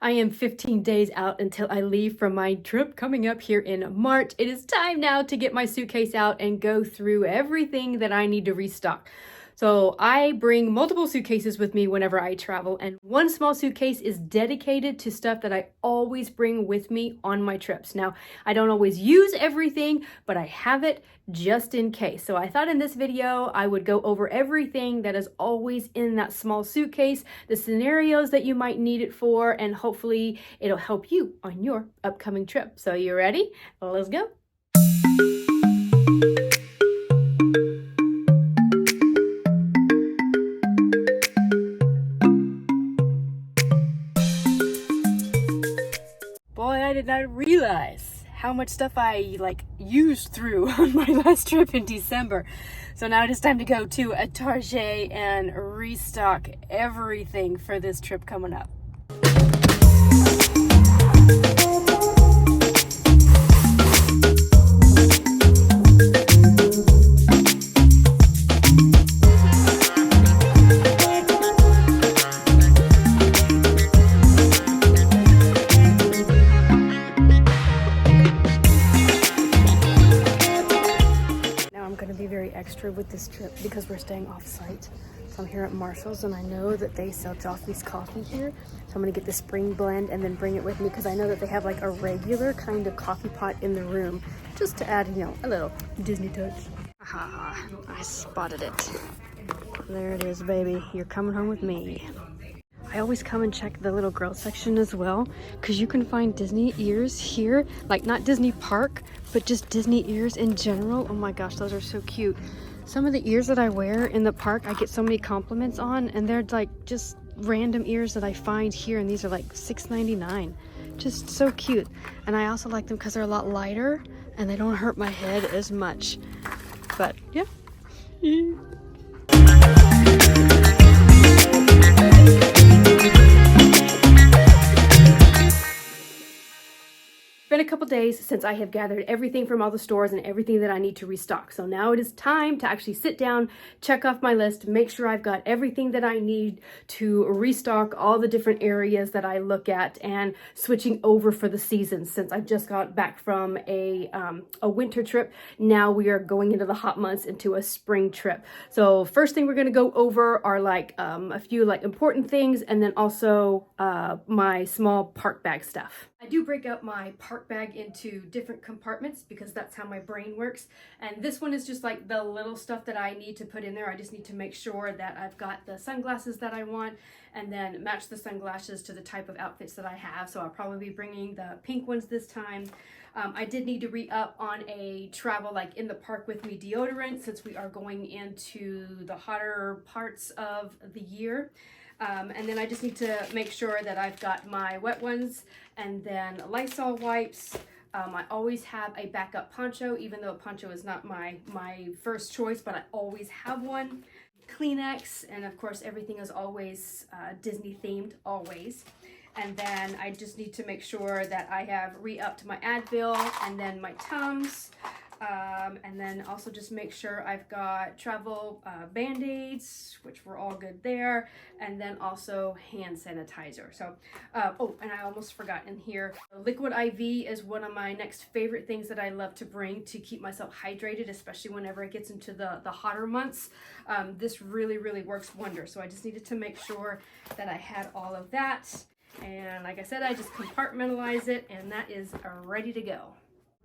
I am 15 days out until I leave from my trip coming up here in March. It is time now to get my suitcase out and go through everything that I need to restock. So I bring multiple suitcases with me whenever I travel, and one small suitcase is dedicated to stuff that I always bring with me on my trips. Now, I don't always use everything, but I have it just in case. So I thought in this video, I would go over everything that is always in that small suitcase, the scenarios that you might need it for, and hopefully it'll help you on your upcoming trip. So you ready? Let's go. Boy, I did not realize how much stuff I used through on my last trip in December. So now it is time to go to a Target and restock everything for this trip coming up. Extra with this trip because we're staying off site. So I'm here at Marshall's and I know that they sell Joffrey's coffee here. So I'm gonna get the spring blend and then bring it with me because I know that they have like a regular kind of coffee pot in the room just to add, you know, a little Disney touch. Aha, I spotted it. There it is, baby. You're coming home with me. I always come and check the little girl section as well because you can find Disney ears here, like not Disney Park, but just Disney ears in general. Oh my gosh, those are so cute. Some of the ears that I wear in the park, I get so many compliments on, and they're like just random ears that I find here, and these are like $6.99. Just so cute. And I also like them because they're a lot lighter and they don't hurt my head as much. But yeah. Been a couple days since I have gathered everything from all the stores and everything that I need to restock. So now it is time to actually sit down, check off my list, make sure I've got everything that I need to restock all the different areas that I look at and switching over for the seasons. Since I just got back from a winter trip, now we are going into the hot months into a spring trip. So first thing we're going to go over are a few important things, and then also my small park bag stuff. I do break up my park bag into different compartments because that's how my brain works. And this one is just like the little stuff that I need to put in there. I just need to make sure that I've got the sunglasses that I want and then match the sunglasses to the type of outfits that I have. So I'll probably be bringing the pink ones this time. I did need to re-up on a travel in the park with me deodorant since we are going into the hotter parts of the year. And then I just need to make sure that I've got my wet ones and then Lysol wipes. I always have a backup poncho, even though a poncho is not my first choice, but I always have one. Kleenex, and of course everything is always Disney themed, always. And then I just need to make sure that I have re-upped my Advil and then my Tums. And then also just make sure I've got travel Band-Aids, which were all good there, and then also hand sanitizer. So, oh, and I almost forgot in here, liquid IV is one of my next favorite things that I love to bring to keep myself hydrated, especially whenever it gets into the hotter months. This really, really works wonders. So I just needed to make sure that I had all of that. And like I said, I just compartmentalize it, and that is ready to go.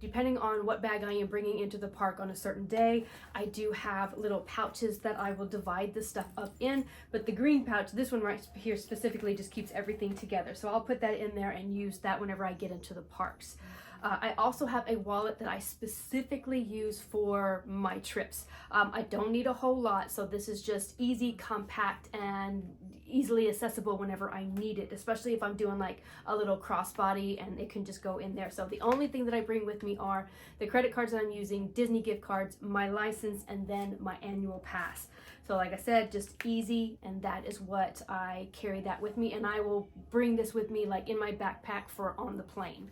Depending on what bag I am bringing into the park on a certain day, I do have little pouches that I will divide the stuff up in, but the green pouch, this one right here specifically, just keeps everything together. So I'll put that in there and use that whenever I get into the parks. I also have a wallet that I specifically use for my trips. I don't need a whole lot, so this is just easy, compact, and easily accessible whenever I need it, especially if I'm doing a little crossbody, and it can just go in there. So the only thing that I bring with me are the credit cards that I'm using, Disney gift cards, my license, and then my annual pass. So like I said, just easy, and that is what I carry that with me, and I will bring this with me in my backpack for on the plane.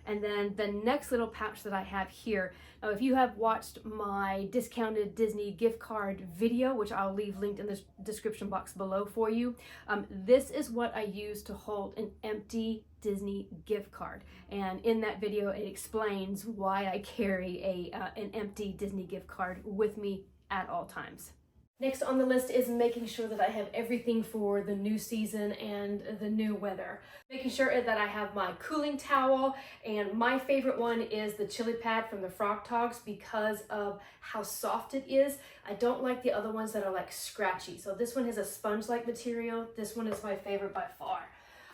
And then the next little pouch that I have here, now if you have watched my discounted Disney gift card video, which I'll leave linked in the description box below for you, this is what I use to hold an empty Disney gift card. And in that video, it explains why I carry an empty Disney gift card with me at all times. Next on the list is making sure that I have everything for the new season and the new weather. Making sure that I have my cooling towel, and my favorite one is the chili pad from the Frog Togs because of how soft it is. I don't like the other ones that are like scratchy. So this one has a sponge-like material. This one is my favorite by far.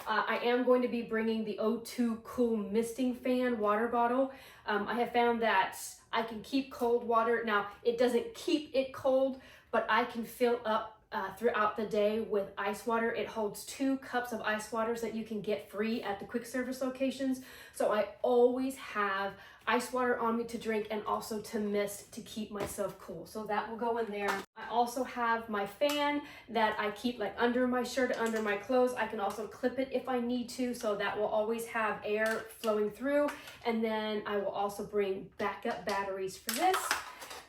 I am going to be bringing the O2 Cool Misting Fan water bottle. I have found that I can keep cold water. Now, it doesn't keep it cold, but I can fill up throughout the day with ice water. It holds 2 cups of ice waters that you can get free at the quick service locations. So I always have ice water on me to drink and also to mist to keep myself cool. So that will go in there. I also have my fan that I keep like under my shirt, under my clothes. I can also clip it if I need to, so that will always have air flowing through. And then I will also bring backup batteries for this.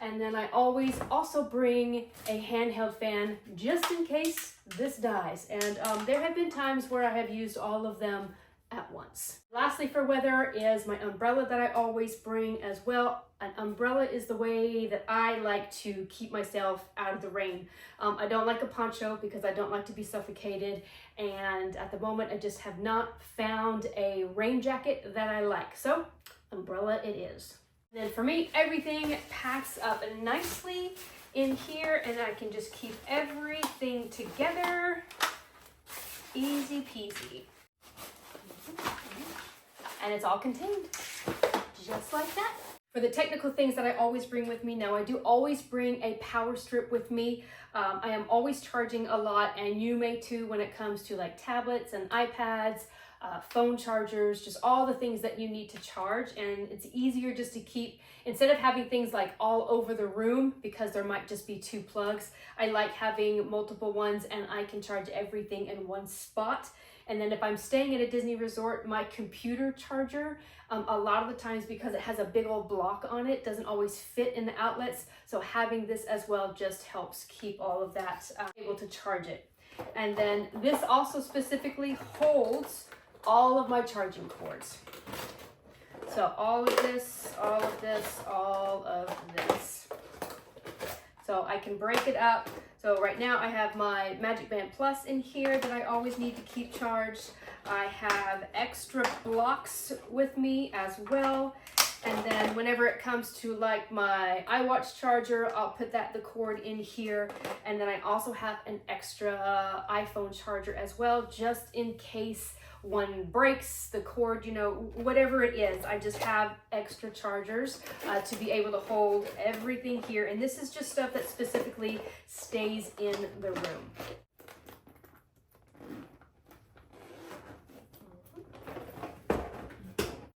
And then I always also bring a handheld fan just in case this dies. And there have been times where I have used all of them at once. Lastly, for weather is my umbrella that I always bring as well. An umbrella is the way that I like to keep myself out of the rain. I don't like a poncho because I don't like to be suffocated. And at the moment, I just have not found a rain jacket that I like. So umbrella it is. Then for me, everything packs up nicely in here, and I can just keep everything together. Easy peasy. And it's all contained, just like that. For the technical things that I always bring with me, now I do always bring a power strip with me. I am always charging a lot, and you may too when it comes to like tablets and iPads, phone chargers, just all the things that you need to charge. And it's easier just to keep, instead of having things like all over the room because there might just be 2 plugs, I like having multiple ones and I can charge everything in one spot. And then if I'm staying at a Disney resort, my computer charger, a lot of the times because it has a big old block on it, doesn't always fit in the outlets. So having this as well just helps keep all of that able to charge it. And then this also specifically holds all of my charging cords. So all of this, all of this, all of this. So I can break it up. So right now I have my Magic Band Plus in here that I always need to keep charged. I have extra blocks with me as well. And then whenever it comes to like my iWatch charger, I'll put the cord in here. And then I also have an extra iPhone charger as well, just in case one breaks, the cord, you know, whatever it is. I just have extra chargers to be able to hold everything here. And this is just stuff that specifically stays in the room.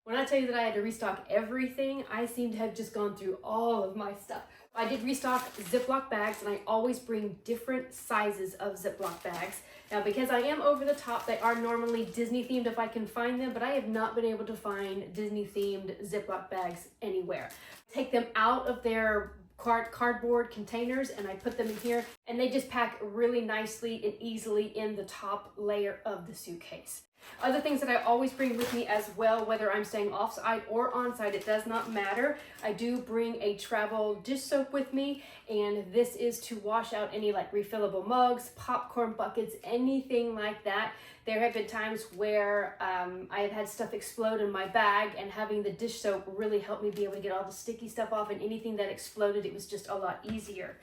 When I tell you that I had to restock everything, I seem to have just gone through all of my stuff. I did restock Ziploc bags, and I always bring different sizes of Ziploc bags. Now, because I am over the top, they are normally Disney themed if I can find them, but I have not been able to find Disney themed Ziploc bags anywhere. Take them out of their cardboard containers and I put them in here, and they just pack really nicely and easily in the top layer of the suitcase. Other things that I always bring with me as well, whether I'm staying off-site or on-site, it does not matter. I do bring a travel dish soap with me, and this is to wash out any like refillable mugs, popcorn buckets, anything like that. There have been times where I have had stuff explode in my bag, and having the dish soap really helped me be able to get all the sticky stuff off, and anything that exploded, it was just a lot easier.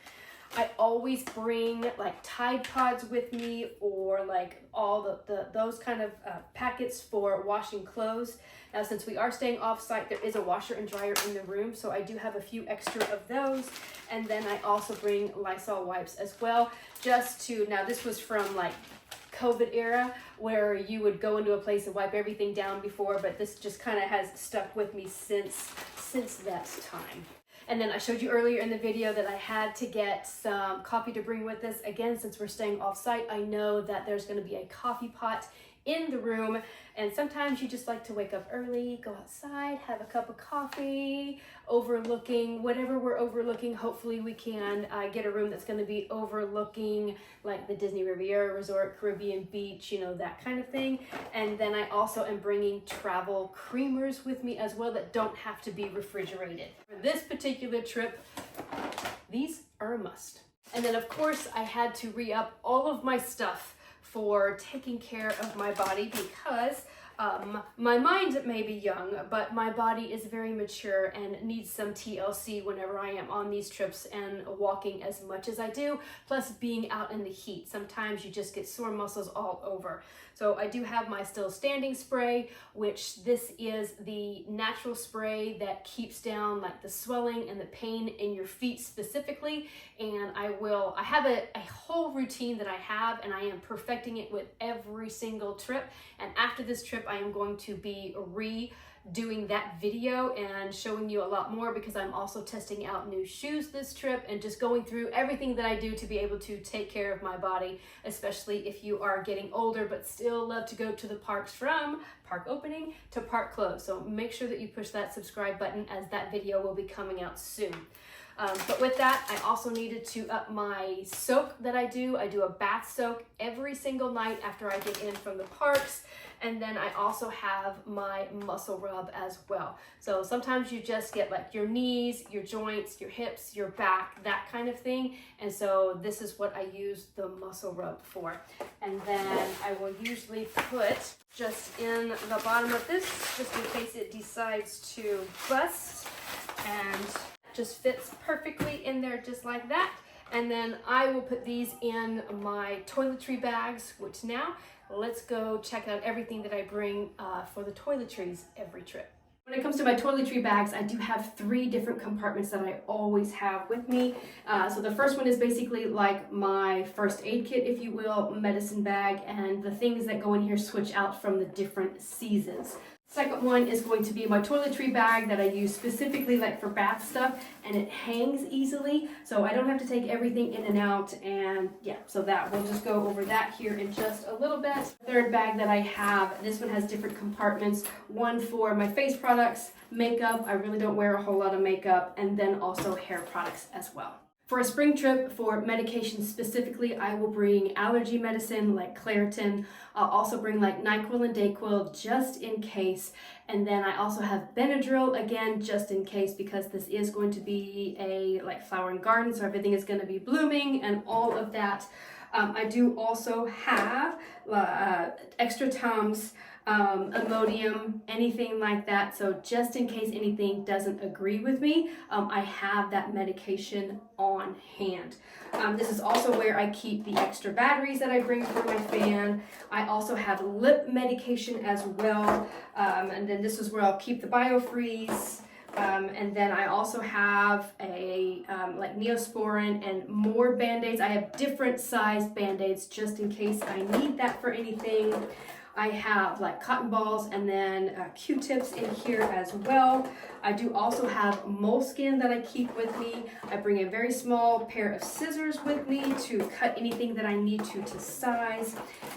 I always bring like Tide Pods with me, or like all those kind of packets for washing clothes. Now, since we are staying off-site, there is a washer and dryer in the room, so I do have a few extra of those. And then I also bring Lysol wipes as well, just to, now this was from like COVID era where you would go into a place and wipe everything down before, but this just kind of has stuck with me since that time. And then I showed you earlier in the video that I had to get some coffee to bring with us. Again, since we're staying off-site, I know that there's going to be a coffee pot in the room. And sometimes you just like to wake up early, go outside, have a cup of coffee, overlooking whatever we're overlooking. Hopefully we can get a room that's going to be overlooking like the Disney Riviera Resort, Caribbean Beach, you know, that kind of thing. And then I also am bringing travel creamers with me as well that don't have to be refrigerated. For this particular trip, these are a must. And then of course I had to re-up all of my stuff for taking care of my body because my mind may be young, but my body is very mature and needs some TLC whenever I am on these trips and walking as much as I do, plus being out in the heat. Sometimes you just get sore muscles all over. So I do have my still standing spray, which this is the natural spray that keeps down like the swelling and the pain in your feet specifically. And I have a whole routine that I have, and I am perfecting it with every single trip. And after this trip, I am going to be redoing that video and showing you a lot more, because I'm also testing out new shoes this trip and just going through everything that I do to be able to take care of my body, especially if you are getting older but still love to go to the parks from park opening to park close. So make sure that you push that subscribe button, as that video will be coming out soon. But with that, I also needed to up my soak that I do. I do a bath soak every single night after I get in from the parks. And then I also have my muscle rub as well. So sometimes you just get like your knees, your joints, your hips, your back, that kind of thing. And so this is what I use the muscle rub for. And then I will usually put just in the bottom of this, just in case it decides to bust, and just fits perfectly in there just like that. And then I will put these in my toiletry bags, which now let's go check out everything that I bring for the toiletries every trip. When it comes to my toiletry bags, I do have 3 different compartments that I always have with me. So the first one is basically like my first aid kit, if you will, medicine bag, and the things that go in here switch out from the different seasons. Second one is going to be my toiletry bag that I use specifically like for bath stuff, and it hangs easily, so I don't have to take everything in and out. And yeah, so that we'll just go over that here in just a little bit. Third bag that I have, this one has different compartments. One for my face products, makeup, I really don't wear a whole lot of makeup, and then also hair products as well. For a spring trip, for medication specifically, I will bring allergy medicine like Claritin. I'll also bring like NyQuil and Dayquil just in case. And then I also have Benadryl, again, just in case, because this is going to be a like flower and garden, so everything is going to be blooming and all of that. I do also have extra Tums, Imodium, anything like that. So just in case anything doesn't agree with me, I have that medication on hand. This is also where I keep the extra batteries that I bring for my fan. I also have lip medication as well. And then this is where I'll keep the BioFreeze. And then I also have a like Neosporin and more Band-Aids. I have different size Band-Aids just in case I need that for anything. I have like cotton balls and then Q-tips in here as well. I do also have moleskin that I keep with me. I bring a very small pair of scissors with me to cut anything that I need to size.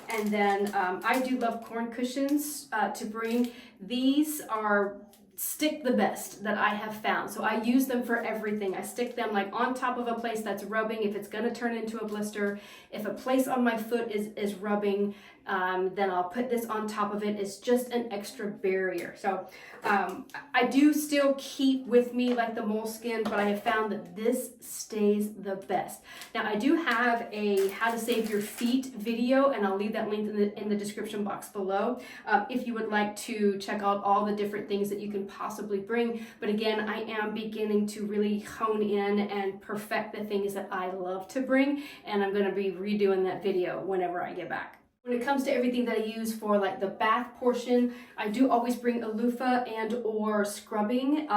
And then I do love corn cushions to bring. These are stick the best that I have found. So I use them for everything. I stick them like on top of a place that's rubbing if it's gonna turn into a blister. If a place on my foot is rubbing, then I'll put this on top of it. It's just an extra barrier. So I do still keep with me like the moleskin, but I have found that this stays the best. Now I do have a how to save your feet video, and I'll leave that link in the description box below if you would like to check out all the different things that you can possibly bring. But again, I am beginning to really hone in and perfect the things that I love to bring, and I'm going to be redoing that video whenever I get back. When it comes to everything that I use for like the bath portion, I do always bring a loofah and or scrubbing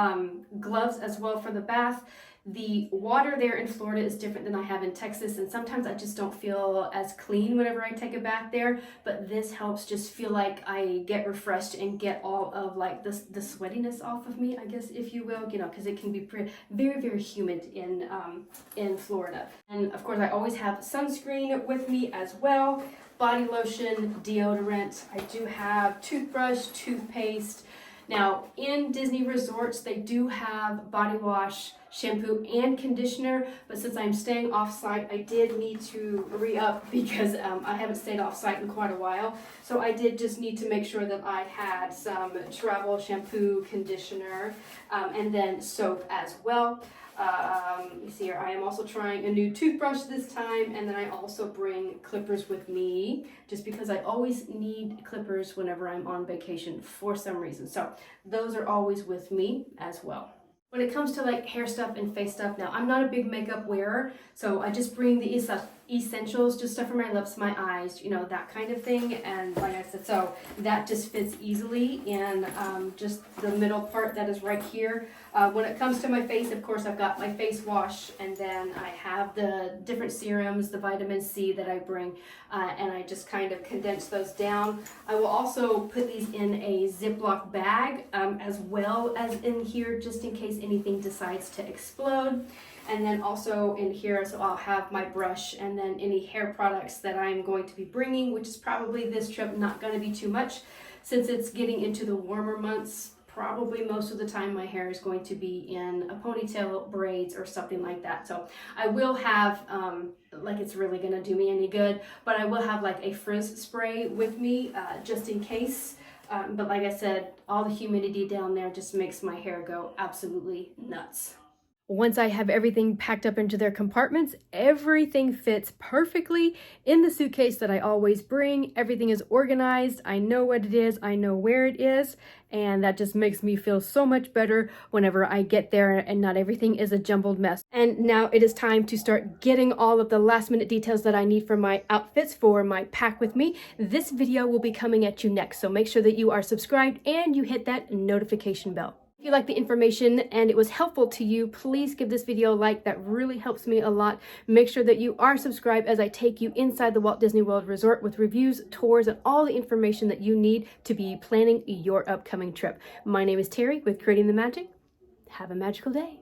gloves as well for the bath. The water there in Florida is different than I have in Texas, and sometimes I just don't feel as clean whenever I take a bath there, but this helps just feel like I get refreshed and get all of like the sweatiness off of me, I guess, if you will, you know, because it can be very, very humid in Florida. And of course, I always have sunscreen with me as well. body lotion, deodorant. I do have toothbrush, toothpaste. Now, in Disney resorts, they do have body wash, shampoo, and conditioner, but since I'm staying off-site, I did need to re-up because I haven't stayed off-site in quite a while. So I did just need to make sure that I had some travel shampoo, conditioner, and then soap as well. You see here, I am also trying a new toothbrush this time, and then I also bring clippers with me just because I always need clippers whenever I'm on vacation for some reason. So those are always with me as well. When it comes to like hair stuff and face stuff, now I'm not a big makeup wearer, so I just bring the essentials, just stuff for my lips, my eyes, you know, that kind of thing. And like I said, so that just fits easily in just the middle part that is right here. When it comes to my face, of course, I've got my face wash, and then I have the different serums, the vitamin C that I bring, and I just kind of condense those down. I will also put these in a Ziploc bag as well as in here, just in case anything decides to explode. And then also in here, so I'll have my brush and then any hair products that I'm going to be bringing, which is probably this trip not going to be too much since it's getting into the warmer months. Probably most of the time my hair is going to be in a ponytail, braids, or something like that. So I will have, like it's really going to do me any good, but I will have like a frizz spray with me just in case. But like I said, all the humidity down there just makes my hair go absolutely nuts. Once I have everything packed up into their compartments, everything fits perfectly in the suitcase that I always bring. Everything is organized. I know what it is. I know where it is. And that just makes me feel so much better whenever I get there and not everything is a jumbled mess. And now it is time to start getting all of the last minute details that I need for my outfits for my pack with me. This video will be coming at you next. So make sure that you are subscribed and you hit that notification bell. If you like the information and it was helpful to you, please give this video a like. That really helps me a lot. Make sure that you are subscribed as I take you inside the Walt Disney World Resort with reviews, tours, and all the information that you need to be planning your upcoming trip. My name is Terry with Creating the Magic. Have a magical day.